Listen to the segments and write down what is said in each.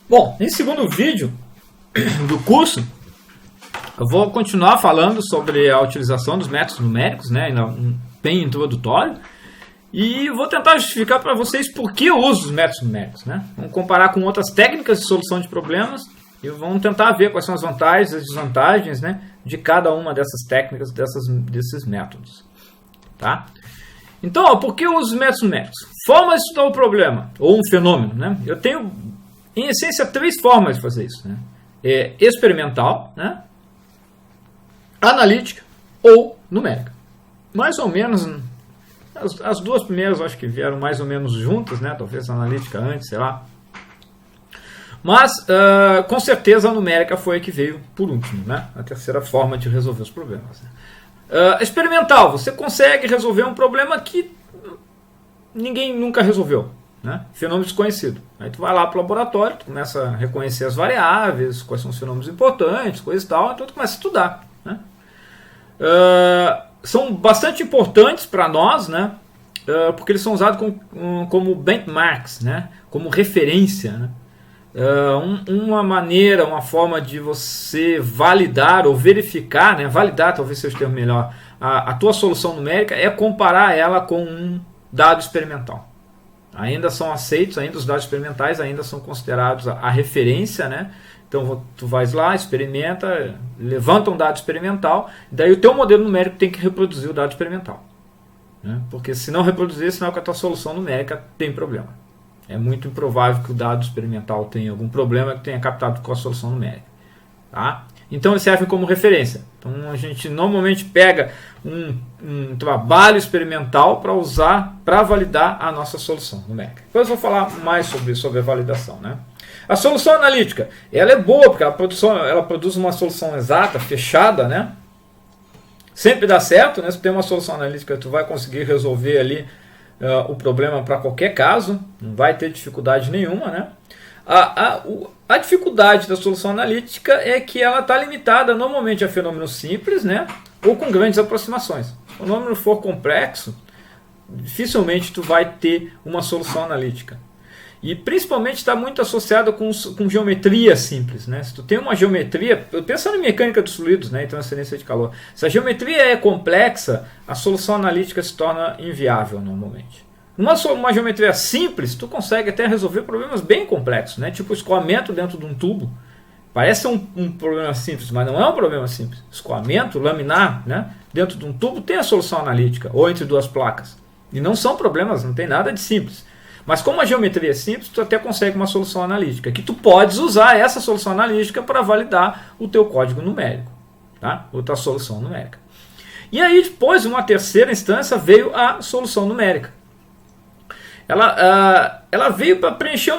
Bom, nesse segundo vídeo do curso, eu vou continuar falando sobre a utilização dos métodos numéricos, né, bem introdutório, e vou tentar justificar para vocês por que eu uso os métodos numéricos, né? Vamos comparar com outras técnicas de solução de problemas e vamos tentar ver quais são as vantagens e as desvantagens, né, de cada uma dessas técnicas, desses métodos. Tá? Então, por que eu uso os métodos numéricos? Forma de estudar o problema, ou um fenômeno, né? Eu tenho, em essência, três formas de fazer isso, né? Experimental, né? Analítica ou numérica. Mais ou menos, as duas primeiras acho que vieram mais ou menos juntas, né? Talvez a analítica antes, sei lá. Mas, com certeza, a numérica foi a que veio por último, né? A terceira forma de resolver os problemas. Né? Experimental, você consegue resolver um problema que ninguém nunca resolveu, né? Fenômeno desconhecido. Aí tu vai lá para o laboratório, tu começa a reconhecer as variáveis, quais são os fenômenos importantes, coisas e tal, então tu começa a estudar, né? São bastante importantes para nós, né? Porque eles são usados como benchmarks, né? Como referência, né? Uma maneira, uma forma de você validar ou verificar, né? Validar talvez seja o termo melhor, a tua solução numérica é comparar ela com um dado experimental. Ainda são aceitos, ainda os dados experimentais ainda são considerados a referência, né? Então tu vais lá, experimenta, levanta um dado experimental, daí o teu modelo numérico tem que reproduzir o dado experimental, né? Porque se não reproduzir, sinal que a tua solução numérica tem problema. É muito improvável que o dado experimental tenha algum problema que tenha captado com a solução numérica. Tá? Então eles servem como referência. Então a gente normalmente pega um trabalho experimental para usar, para validar a nossa solução numérica. Depois eu vou falar mais sobre a validação. Né? A solução analítica, ela é boa porque ela produz uma solução exata, fechada, né? Sempre dá certo, né? Se tu tem uma solução analítica, tu vai conseguir resolver ali o problema para qualquer caso, não vai ter dificuldade nenhuma, né? A dificuldade da solução analítica é que ela está limitada normalmente a fenômenos simples, né? Ou com grandes aproximações. Se o fenômeno for complexo, dificilmente tu vai ter uma solução analítica. E principalmente está muito associado com geometria simples, né? Se tu tem uma geometria, pensando em mecânica dos fluidos, né, e transferência de calor, se a geometria é complexa, a solução analítica se torna inviável normalmente. Uma geometria simples, tu consegue até resolver problemas bem complexos, né? Tipo escoamento dentro de um tubo. Parece um problema simples, mas não é um problema simples. Escoamento, laminar, né, dentro de um tubo tem a solução analítica, ou entre duas placas. E não são problemas, não tem nada de simples. Mas como a geometria é simples, tu até consegue uma solução analítica, que tu podes usar essa solução analítica para validar o teu código numérico, tá? Ou tua solução numérica. E aí depois, uma terceira instância, veio a solução numérica. Ela veio para preencher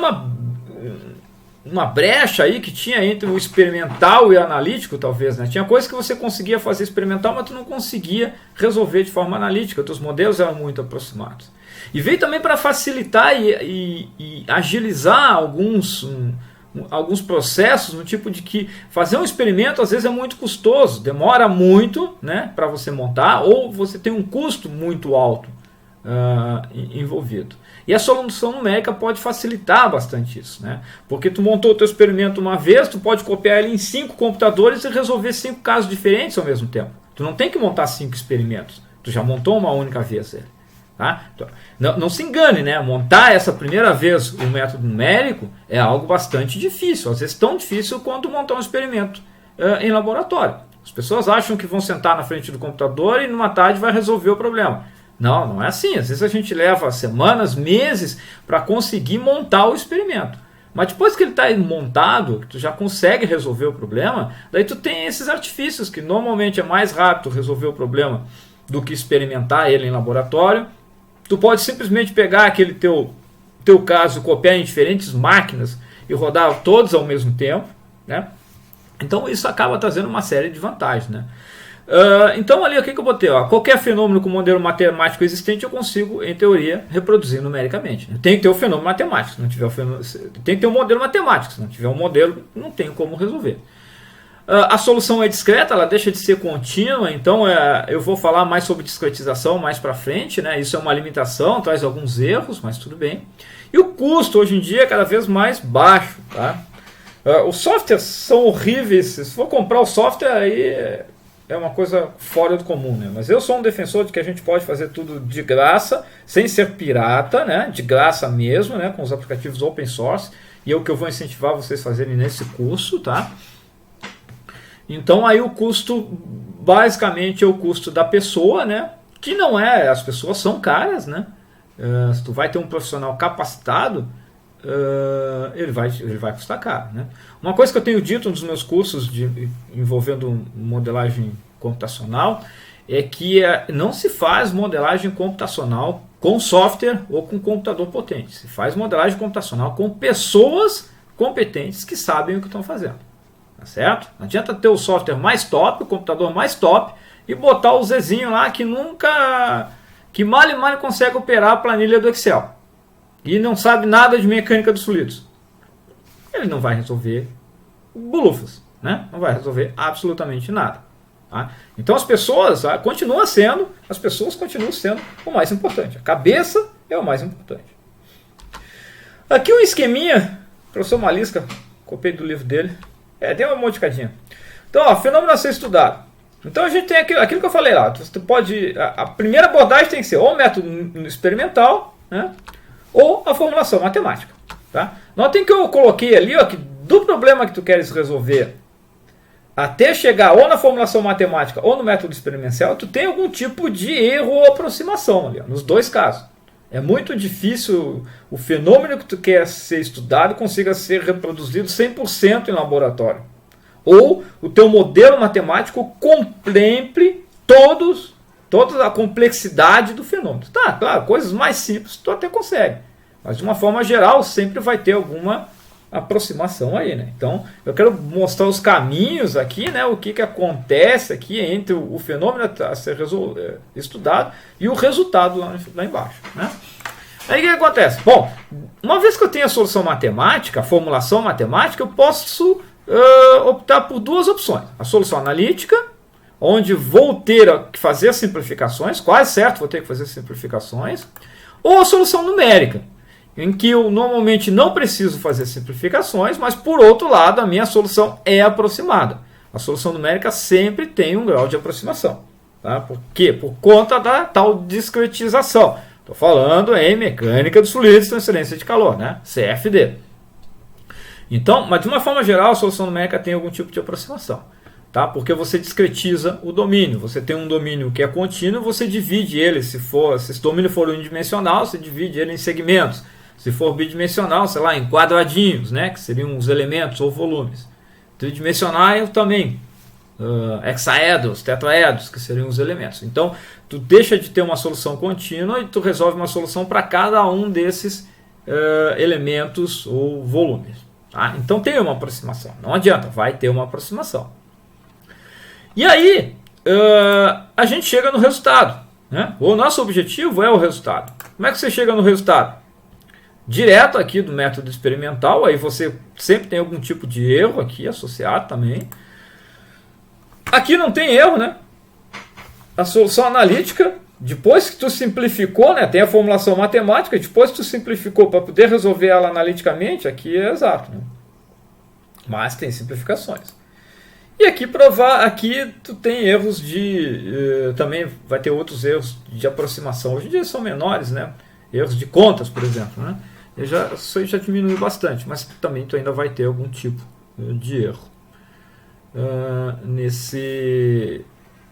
uma brecha aí que tinha entre o experimental e o analítico, talvez, né? Tinha coisas que você conseguia fazer experimental, mas tu não conseguia resolver de forma analítica, os modelos eram muito aproximados. E veio também para facilitar e agilizar alguns processos, no tipo de que fazer um experimento às vezes é muito custoso, demora muito, né, para você montar, ou você tem um custo muito alto envolvido. E a solução numérica pode facilitar bastante isso, né? Porque tu montou o teu experimento uma vez, tu pode copiar ele em 5 computadores e resolver 5 casos diferentes ao mesmo tempo. Tu não tem que montar 5 experimentos, tu já montou uma única vez ele. Tá? Então, não se engane, né? Montar essa primeira vez o método numérico é algo bastante difícil, às vezes tão difícil quanto montar um experimento em laboratório. As pessoas acham que vão sentar na frente do computador e numa tarde vai resolver o problema. Não é assim. Às vezes a gente leva semanas, meses para conseguir montar o experimento. Mas depois que ele está montado, que tu já consegue resolver o problema, daí tu tem esses artifícios que normalmente é mais rápido resolver o problema do que experimentar ele em laboratório. Tu pode simplesmente pegar aquele teu caso, copiar em diferentes máquinas e rodar todos ao mesmo tempo, né? Então isso acaba trazendo uma série de vantagens, né? Então ali o que eu botei? Qualquer fenômeno com modelo matemático existente eu consigo, em teoria, reproduzir numericamente. Tem que ter o fenômeno matemático, se não tiver tem que ter um modelo matemático, se não tiver um modelo não tem como resolver. A solução é discreta, ela deixa de ser contínua, então eu vou falar mais sobre discretização mais para frente, né? Isso é uma limitação, traz alguns erros, mas tudo bem. E o custo hoje em dia é cada vez mais baixo, tá? Os softwares são horríveis. Se for comprar o software, aí é uma coisa fora do comum, né? Mas eu sou um defensor de que a gente pode fazer tudo de graça, sem ser pirata, né? De graça mesmo, né? Com os aplicativos open source. E é o que eu vou incentivar vocês a fazerem nesse curso, tá? Então aí o custo, basicamente, é o custo da pessoa, né? Que não é, as pessoas são caras, né? Se tu vai ter um profissional capacitado, ele vai custar caro, né? Uma coisa que eu tenho dito nos meus cursos envolvendo modelagem computacional é que não se faz modelagem computacional com software ou com computador potente. Se faz modelagem computacional com pessoas competentes que sabem o que estão fazendo. Tá certo? Não adianta ter o software mais top, o computador mais top e botar o Zezinho lá que mal e mal consegue operar a planilha do Excel e não sabe nada de mecânica dos fluidos. Ele não vai resolver bulufas, né? Não vai resolver absolutamente nada. Tá? Então as pessoas continuam sendo o mais importante. A cabeça é o mais importante. Aqui um esqueminha, professor Malisca, copiei do livro dele. Deu uma modificadinha. Então, fenômeno a ser estudado. Então a gente tem aquilo que eu falei lá. Você pode, a primeira abordagem tem que ser ou o método experimental, né, ou a formulação matemática. Tá? Notem que eu coloquei ali que do problema que tu queres resolver até chegar ou na formulação matemática ou no método experimental, tu tem algum tipo de erro ou aproximação ali, nos dois casos. É muito difícil o fenômeno que tu quer ser estudado consiga ser reproduzido 100% em laboratório. Ou o teu modelo matemático contemple toda a complexidade do fenômeno. Tá, claro, coisas mais simples tu até consegue. Mas de uma forma geral sempre vai ter alguma aproximação aí, né? Então eu quero mostrar os caminhos aqui, né? O que acontece aqui entre o fenômeno a ser estudado e o resultado lá embaixo, né? Aí o que acontece? Bom, uma vez que eu tenho a solução matemática, a formulação matemática, eu posso optar por duas opções. A solução analítica, onde vou ter que fazer as simplificações, quase certo vou ter que fazer simplificações, ou a solução numérica, em que eu normalmente não preciso fazer simplificações, mas por outro lado a minha solução é aproximada. A solução numérica sempre tem um grau de aproximação. Tá? Por quê? Por conta da tal discretização. Estou falando em mecânica dos fluidos de transferência de calor, né? CFD. Então, mas de uma forma geral a solução numérica tem algum tipo de aproximação. Tá? Porque você discretiza o domínio. Você tem um domínio que é contínuo, você divide ele, se esse domínio for unidimensional, você divide ele em segmentos. Se for bidimensional, sei lá, em quadradinhos, né, que seriam os elementos ou volumes. Tridimensional também, hexaedros, tetraedros, que seriam os elementos. Então, tu deixa de ter uma solução contínua e tu resolve uma solução para cada um desses elementos ou volumes. Tá? Então, tem uma aproximação. Não adianta, vai ter uma aproximação. E aí, a gente chega no resultado. Né? O nosso objetivo é o resultado. Como é que você chega no resultado? Direto aqui do método experimental, aí você sempre tem algum tipo de erro aqui associado também. Aqui não tem erro, né? A solução analítica, depois que tu simplificou, né, tem a formulação matemática, depois que tu simplificou para poder resolver ela analiticamente, aqui é exato. Né? Mas tem simplificações. E aqui tu tem erros também vai ter outros erros de aproximação. Hoje em dia são menores, né? Erros de contas, por exemplo, né? Isso aí já diminuiu bastante, mas também tu ainda vai ter algum tipo de erro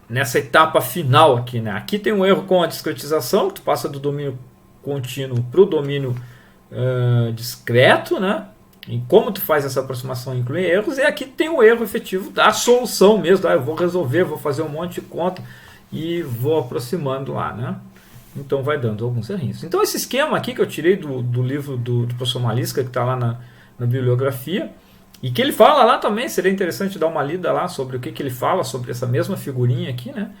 nessa etapa final aqui, né? Aqui tem um erro com a discretização, que tu passa do domínio contínuo para o domínio discreto, né? E como tu faz essa aproximação inclui erros, e aqui tem o erro efetivo da solução mesmo. Eu vou resolver, vou fazer um monte de conta e vou aproximando lá, né? Então vai dando alguns errinhos. Então esse esquema aqui que eu tirei do livro do professor Malisca, que está lá na bibliografia, e que ele fala lá também, seria interessante dar uma lida lá sobre o que ele fala sobre essa mesma figurinha aqui, né?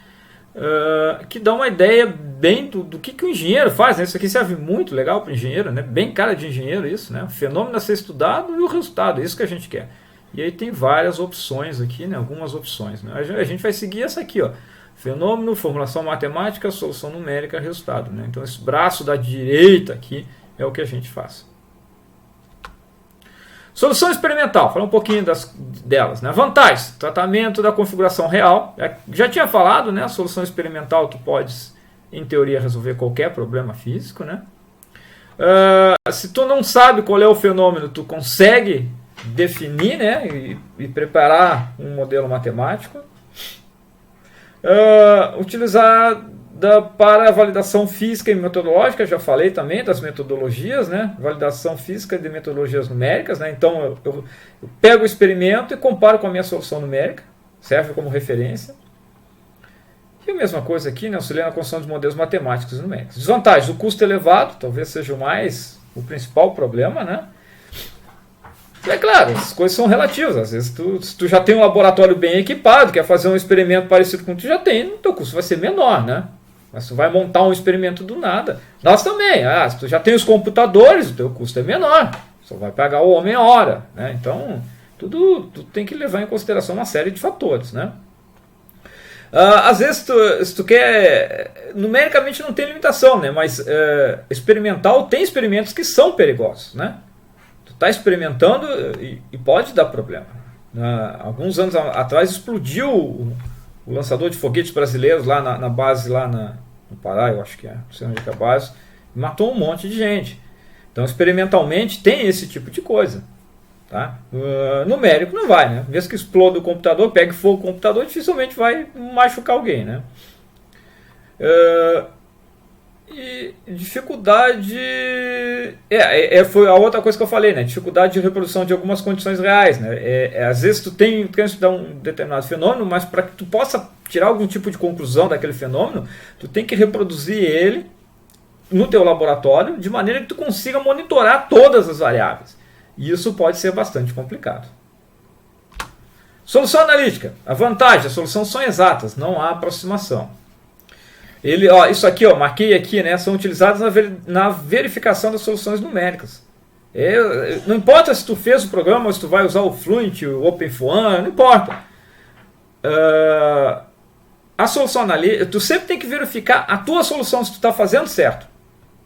Que dá uma ideia bem do que o engenheiro faz, né? Isso aqui serve muito legal para o engenheiro, né? Bem cara de engenheiro isso, né? O fenômeno a ser estudado e o resultado, é isso que a gente quer. E aí tem várias opções aqui, né? Algumas opções, né? A gente vai seguir essa aqui, ó. Fenômeno, formulação matemática, solução numérica, resultado, né? Então esse braço da direita aqui é o que a gente faz. Solução experimental, falar um pouquinho delas. Né? Vantagens, tratamento da configuração real. Já tinha falado, né? A solução experimental tu podes, em teoria, resolver qualquer problema físico. Né? Se tu não sabe qual é o fenômeno, tu consegue definir, né? e preparar um modelo matemático. Utilizar para validação física e metodológica, já falei também das metodologias, né? Validação física de metodologias numéricas, né? Então eu pego o experimento e comparo com a minha solução numérica, serve como referência. E a mesma coisa aqui, né? Auxilia na construção de modelos matemáticos e numéricos. Desvantagens, o custo elevado, talvez seja o principal problema, né? É claro, as coisas são relativas. Às vezes, se tu já tem um laboratório bem equipado, quer fazer um experimento parecido com o que tu já tem, o teu custo vai ser menor, né? Mas tu vai montar um experimento do nada. Nós também. Se tu já tem os computadores, o teu custo é menor. Só vai pagar o homem-hora, né? Então, tudo tem que levar em consideração uma série de fatores, né? Às vezes, se tu quer... Numericamente não tem limitação, né? Mas experimental tem experimentos que são perigosos, né? Está experimentando e pode dar problema. Alguns anos atrás explodiu o lançador de foguetes brasileiros lá na base, lá no Pará, eu acho que não sei onde é a base, e matou um monte de gente. Então, experimentalmente, tem esse tipo de coisa. Tá? Numérico não vai, né? Mesmo que exploda o computador, pegue fogo o computador, dificilmente vai machucar alguém, né? E dificuldade foi a outra coisa que eu falei, né? Dificuldade de reprodução de algumas condições reais, né? Às vezes tu quer estudar um determinado fenômeno, mas para que tu possa tirar algum tipo de conclusão daquele fenômeno, tu tem que reproduzir ele no teu laboratório de maneira que tu consiga monitorar todas as variáveis. E isso pode ser bastante complicado. Solução analítica. A vantagem, as soluções são exatas, não há aproximação. Isso aqui, marquei aqui, né, são utilizados na verificação das soluções numéricas. Não importa se tu fez o programa ou se tu vai usar o Fluent, o OpenFOAM, não importa. A solução analítica, tu sempre tem que verificar a tua solução se tu está fazendo certo.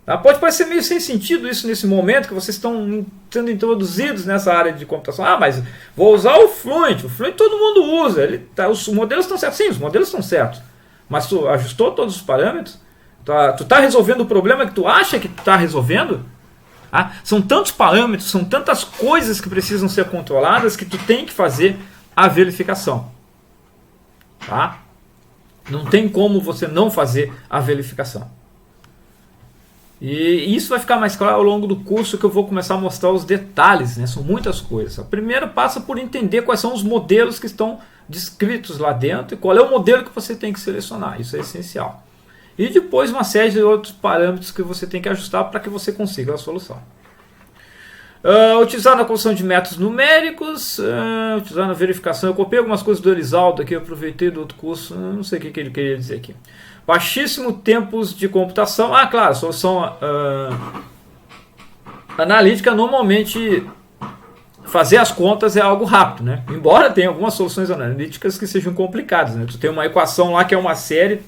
Tá? Pode parecer meio sem sentido isso nesse momento que vocês estão sendo introduzidos nessa área de computação. Mas vou usar o Fluent. O Fluent todo mundo usa. Os modelos estão certos. Sim, os modelos estão certos. Mas tu ajustou todos os parâmetros? Tu está resolvendo o problema que tu acha que tu está resolvendo? São tantos parâmetros, são tantas coisas que precisam ser controladas que tu tem que fazer a verificação. Tá? Não tem como você não fazer a verificação. E isso vai ficar mais claro ao longo do curso, que eu vou começar a mostrar os detalhes, né? São muitas coisas. Primeiro passa por entender quais são os modelos que estão descritos lá dentro e qual é o modelo que você tem que selecionar. Isso é essencial. E depois uma série de outros parâmetros que você tem que ajustar para que você consiga a solução. Utilizar na construção de métodos numéricos, utilizar na verificação. Eu copiei algumas coisas do Elisaldo aqui, eu aproveitei do outro curso, não sei o que ele queria dizer aqui. Baixíssimo tempos de computação. Claro, solução analítica normalmente fazer as contas é algo rápido, né? Embora tenha algumas soluções analíticas que sejam complicadas, né? Tu tem uma equação lá que é uma série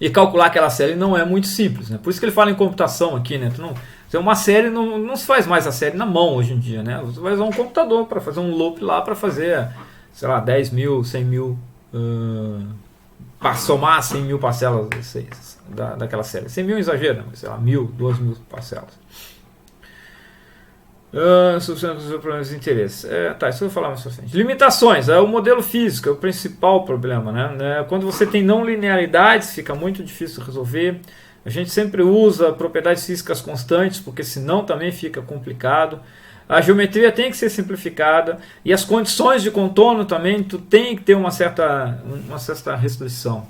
e calcular aquela série não é muito simples, né? Por isso que ele fala em computação aqui, né? Uma série não se faz mais a série na mão hoje em dia, né? Você vai usar um computador para fazer um loop lá para fazer, sei lá, 10 mil, 100 mil, para somar 100 mil parcelas daquela série. 100 mil exagero, mas sei lá, 1.000, 2.000 parcelas. Problemas de interesse. Isso eu vou falar mais pra frente. Limitações. O modelo físico é o principal problema, né? Quando você tem não linearidades, fica muito difícil resolver. A gente sempre usa propriedades físicas constantes, porque senão também fica complicado. A geometria tem que ser simplificada e as condições de contorno também tu tem que ter uma certa restrição.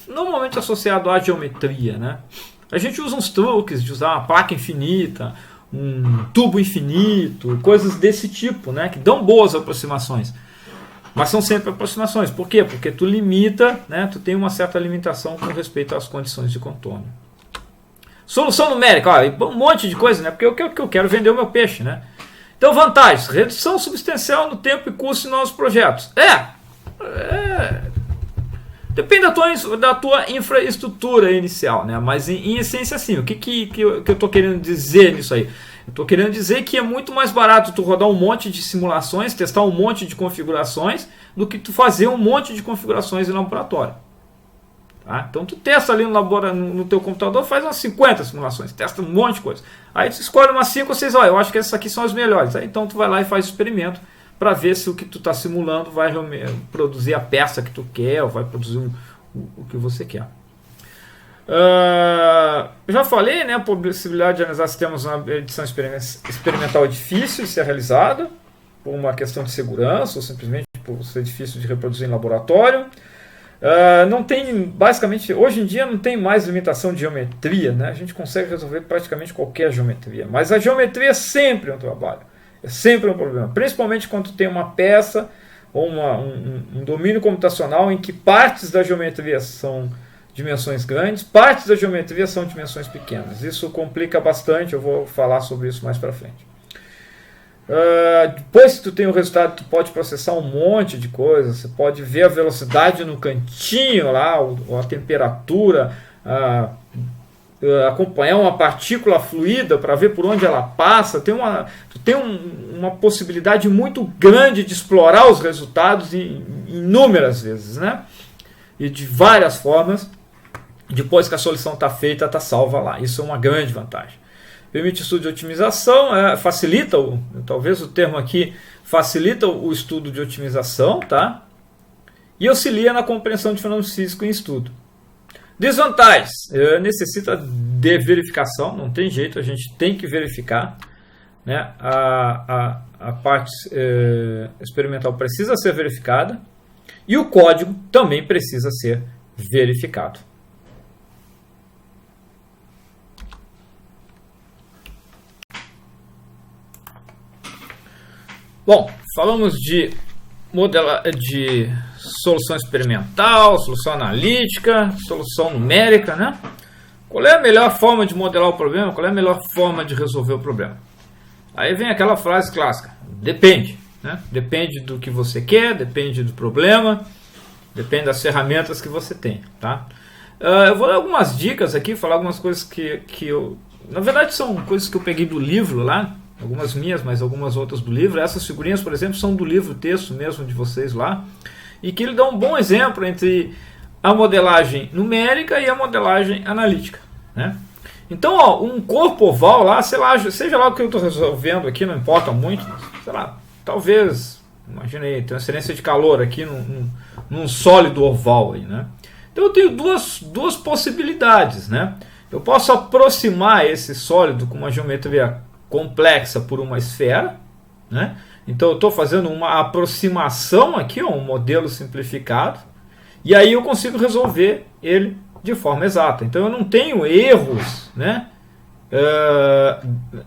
Normalmente associado à geometria, né? A gente usa uns truques de usar uma placa infinita, um tubo infinito, coisas desse tipo, né? Que dão boas aproximações. Mas são sempre aproximações. Por quê? Porque tu limita, né? Tu tem uma certa limitação com respeito às condições de contorno. Solução numérica, um monte de coisa, né? Porque eu quero vender o meu peixe, né? Então, vantagens: redução substancial no tempo e custo de novos projetos. Depende da tua infraestrutura inicial, né? Mas em essência, assim, o que eu estou querendo dizer nisso aí? Eu estou querendo dizer que é muito mais barato tu rodar um monte de simulações, testar um monte de configurações, do que tu fazer um monte de configurações em laboratório. Tá? Então tu testa ali no teu computador, faz umas 50 simulações, testa um monte de coisa. Aí tu escolhe umas 5 ou 6, eu acho que essas aqui são as melhores. Aí, então tu vai lá e faz o experimento para ver se o que tu está simulando vai produzir a peça que tu quer, ou vai produzir o que você quer. Eu já falei, né, a possibilidade de analisar sistemas na edição experimental é difícil de ser realizada, por uma questão de segurança, ou simplesmente por ser difícil de reproduzir em laboratório. Não tem, basicamente, hoje em dia não tem mais limitação de geometria, né? A gente consegue resolver praticamente qualquer geometria, mas a geometria é sempre um trabalho, é sempre um problema, principalmente quando tem uma peça ou um domínio computacional em que partes da geometria são dimensões grandes, partes da geometria são dimensões pequenas. Isso complica bastante, eu vou falar sobre isso mais para frente. Depois que tu tem o resultado, tu pode processar um monte de coisas. Você pode ver a velocidade no cantinho lá, ou a temperatura, acompanhar uma partícula fluida para ver por onde ela passa. Tu tem uma possibilidade muito grande de explorar os resultados inúmeras vezes, né? E de várias formas. Depois que a solução está feita, está salva lá. Isso é uma grande vantagem. Permite estudo de otimização, facilita, talvez o termo aqui, facilita o estudo de otimização, tá? E auxilia na compreensão de fenômenos físicos em estudo. Desvantagens, necessita de verificação, não tem jeito, a gente tem que verificar, né? A parte experimental precisa ser verificada e o código também precisa ser verificado. Bom, falamos de solução experimental, solução analítica, solução numérica, né? Qual é a melhor forma de modelar o problema? Qual é a melhor forma de resolver o problema? Aí vem aquela frase clássica, depende, né? Depende do que você quer, depende do problema, depende das ferramentas que você tem, tá? Eu vou dar algumas dicas aqui, falar algumas coisas que eu... Na verdade são coisas que eu peguei do livro lá, algumas minhas, mas algumas outras do livro. Essas figurinhas, por exemplo, são do livro texto mesmo de vocês lá, e que ele dá um bom exemplo entre a modelagem numérica e a modelagem analítica, né? Então, um corpo oval lá, seja lá o que eu estou resolvendo aqui, não importa muito, sei lá, talvez, imagina aí, transferência de calor aqui num sólido oval aí, né? Então eu tenho duas possibilidades, né? Eu posso aproximar esse sólido com uma geometria complexa por uma esfera, né? Então eu estou fazendo uma aproximação aqui, um modelo simplificado, e aí eu consigo resolver ele de forma exata. Então eu não tenho erros, né,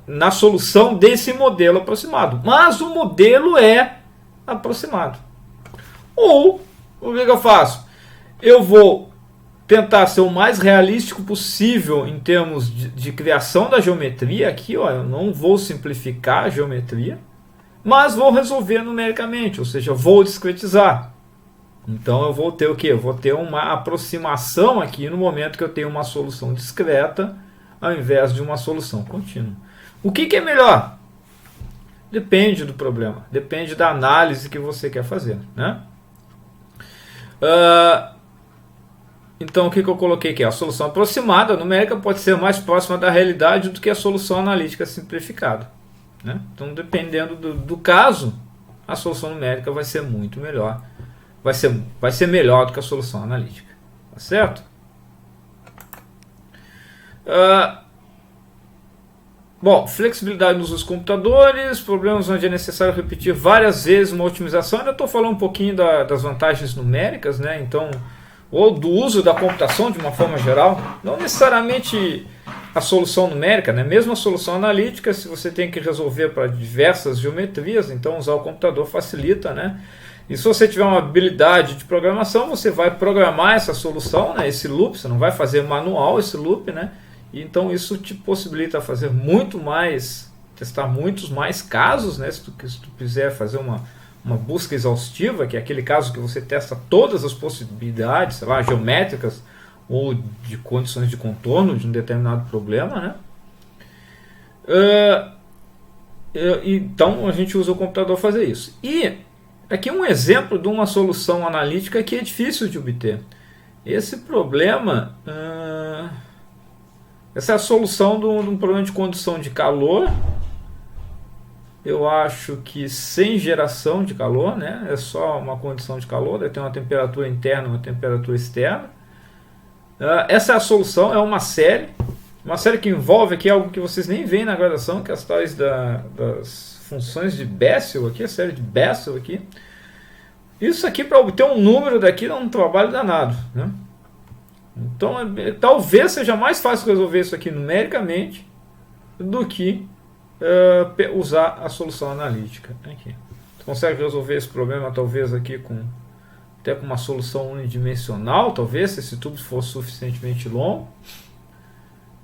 na solução desse modelo aproximado, mas o modelo é aproximado. Ou o que eu faço? Eu vou tentar ser o mais realístico possível em termos de criação da geometria. Aqui, eu não vou simplificar a geometria, mas vou resolver numericamente, ou seja, vou discretizar. Então eu vou ter o quê? Eu vou ter uma aproximação aqui no momento que eu tenho uma solução discreta ao invés de uma solução contínua. O que é melhor? Depende do problema, depende da análise que você quer fazer, né? Então o que eu coloquei aqui? A solução aproximada, a numérica, pode ser mais próxima da realidade do que a solução analítica simplificada, né? Então, dependendo do caso, a solução numérica vai ser muito melhor. Vai ser melhor do que a solução analítica. Tá certo? Bom, flexibilidade nos computadores, problemas onde é necessário repetir várias vezes uma otimização. Ainda estou falando um pouquinho das vantagens numéricas, né? Então, ou do uso da computação de uma forma geral, não necessariamente a solução numérica, né? Mesmo a solução analítica, se você tem que resolver para diversas geometrias, então usar o computador facilita, né? E se você tiver uma habilidade de programação, você vai programar essa solução, né? Esse loop, você não vai fazer manual esse loop, né? E então isso te possibilita fazer muito mais, testar muitos mais casos, né? Se tu quiser fazer uma uma busca exaustiva, que é aquele caso que você testa todas as possibilidades, sei lá, geométricas ou de condições de contorno de um determinado problema, né? Então a gente usa o computador para fazer isso. E aqui um exemplo de uma solução analítica que é difícil de obter. Esse problema, essa é a solução de um problema de condução de calor. Eu acho que sem geração de calor, né? É só uma condição de calor, daí tem uma temperatura interna e uma temperatura externa. Essa é a solução, é uma série que envolve aqui algo que vocês nem veem na graduação, que é as tais das funções de Bessel aqui, a série de Bessel aqui. Isso aqui, para obter um número daqui, dá um trabalho danado, né? Então talvez seja mais fácil resolver isso aqui numericamente do que usar a solução analítica aqui. Você consegue resolver esse problema talvez aqui até com uma solução unidimensional, talvez, se esse tubo for suficientemente longo,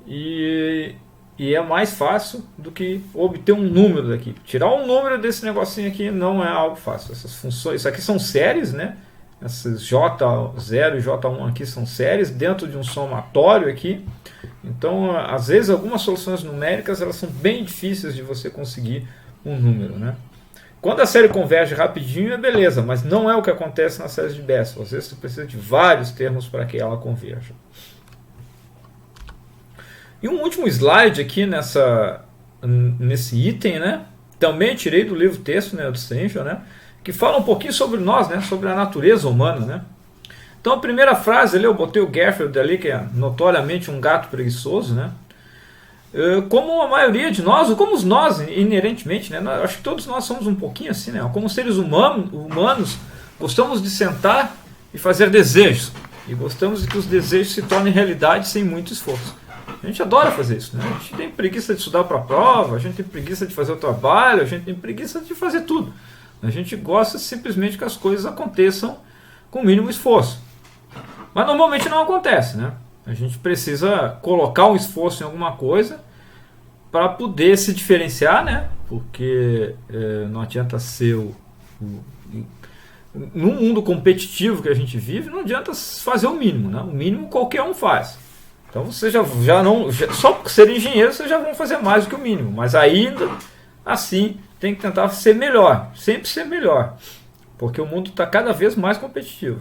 e é mais fácil do que obter um número daqui. Tirar um número desse negocinho aqui não é algo fácil. Essas funções, isso aqui são séries, né? Essas J0 e J1 aqui são séries dentro de um somatório aqui. Então, às vezes, algumas soluções numéricas elas são bem difíceis de você conseguir um número, né? Quando a série converge rapidinho é beleza, mas não é o que acontece na série de Bessel. Às vezes você precisa de vários termos para que ela converja. E um último slide aqui nesse item, né? Também tirei do livro texto, né, do Sengel, né? Que fala um pouquinho sobre nós, né? Sobre a natureza humana, né? Então a primeira frase ali, eu botei o Garfield ali, que é notoriamente um gato preguiçoso, né? Como a maioria de nós, ou como nós inerentemente, né? Acho que todos nós somos um pouquinho assim, né? Como seres humanos, gostamos de sentar e fazer desejos. E gostamos de que os desejos se tornem realidade sem muito esforço. A gente adora fazer isso, né? A gente tem preguiça de estudar para a prova, a gente tem preguiça de fazer o trabalho, a gente tem preguiça de fazer tudo. A gente gosta simplesmente que as coisas aconteçam com o mínimo esforço. Mas normalmente não acontece, né? A gente precisa colocar um esforço em alguma coisa para poder se diferenciar, né? Porque não adianta ser num mundo competitivo que a gente vive, não adianta fazer o mínimo, né? O mínimo qualquer um faz. Então você só por ser engenheiro vocês já vão fazer mais do que o mínimo, mas ainda assim tem que tentar ser melhor, sempre ser melhor, porque o mundo está cada vez mais competitivo.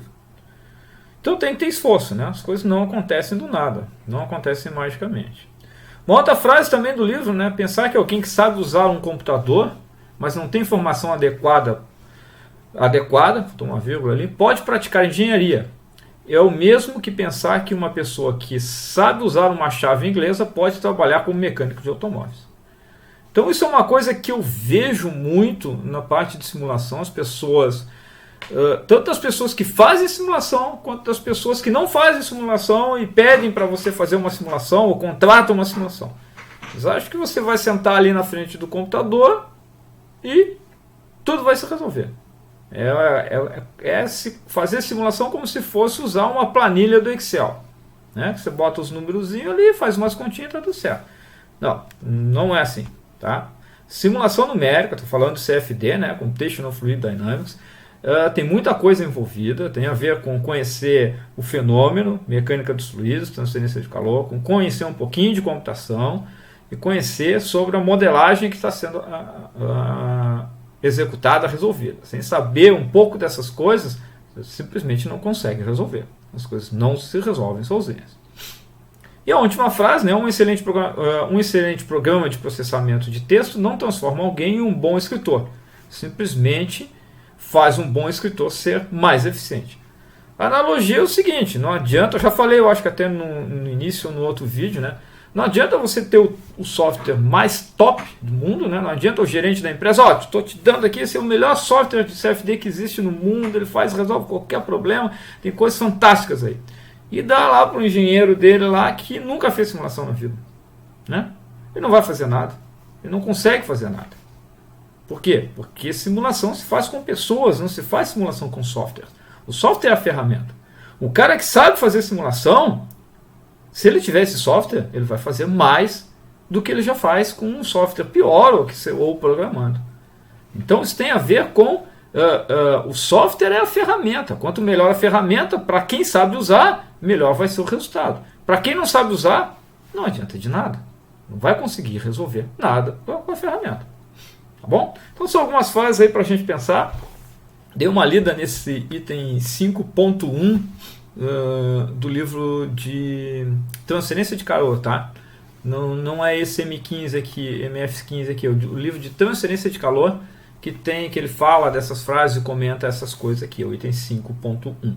Então tem que ter esforço, né? As coisas não acontecem do nada, não acontecem magicamente. Uma outra frase também do livro, né? Pensar que alguém que sabe usar um computador, mas não tem formação adequada, botou uma vírgula ali, pode praticar engenharia. É o mesmo que pensar que uma pessoa que sabe usar uma chave inglesa pode trabalhar como mecânico de automóveis. Então isso é uma coisa que eu vejo muito na parte de simulação, as pessoas... tanto as pessoas que fazem simulação quanto as pessoas que não fazem simulação e pedem para você fazer uma simulação ou contratam uma simulação. Eles acham que você vai sentar ali na frente do computador e tudo vai se resolver. Fazer simulação como se fosse usar uma planilha do Excel, né? Você bota os númerozinhos ali, faz umas continhas e tá tudo certo. Não é assim, tá? Simulação numérica, estou falando de CFD, né? Computational Fluid Dynamics. Tem muita coisa envolvida, tem a ver com conhecer o fenômeno, mecânica dos fluidos, transferência de calor, com conhecer um pouquinho de computação e conhecer sobre a modelagem que está sendo executada, resolvida. Sem saber um pouco dessas coisas, você simplesmente não consegue resolver. As coisas não se resolvem sozinhas. E a última frase, né? Um excelente programa de processamento de texto não transforma alguém em um bom escritor. Simplesmente faz um bom escritor ser mais eficiente. A analogia é o seguinte, não adianta, eu já falei, eu acho que até no início ou no outro vídeo, né? Não adianta você ter o software mais top do mundo, né? Não adianta o gerente da empresa, estou te dando aqui, esse é o melhor software de CFD que existe no mundo, ele resolve qualquer problema, tem coisas fantásticas aí. E dá lá para o engenheiro dele lá que nunca fez simulação na vida, né? Ele não vai fazer nada, ele não consegue fazer nada. Por quê? Porque simulação se faz com pessoas, não se faz simulação com software. O software é a ferramenta. O cara que sabe fazer simulação, se ele tiver esse software, ele vai fazer mais do que ele já faz com um software pior ou programando. Então isso tem a ver com O software é a ferramenta. Quanto melhor a ferramenta, para quem sabe usar, melhor vai ser o resultado. Para quem não sabe usar, não adianta de nada. Não vai conseguir resolver nada com a ferramenta. Tá bom? Então são algumas frases aí para a gente pensar. Dei uma lida nesse item 5.1 do livro de transferência de calor, tá? Não é esse M15 aqui, MF15 aqui, o livro de transferência de calor que ele fala dessas frases e comenta essas coisas aqui, o item 5.1.